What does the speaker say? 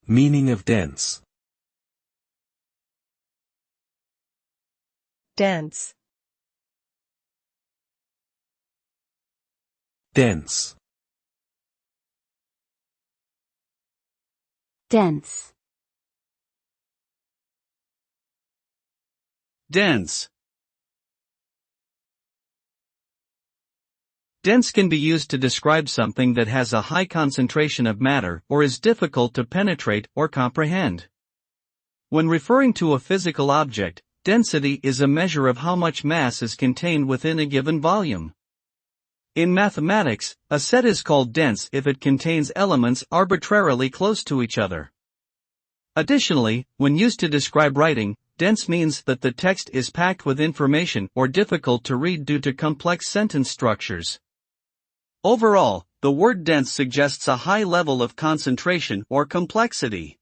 Meaning of dense. Dense. Dense. Dense. Dense. Dense can be used to describe something that has a high concentration of matter or is difficult to penetrate or comprehend. When referring to a physical object, density is a measure of how much mass is contained within a given volume. In mathematics, a set is called dense if it contains elements arbitrarily close to each other. Additionally, when used to describe writing, dense means that the text is packed with information or difficult to read due to complex sentence structures. Overall, the word dense suggests a high level of concentration or complexity.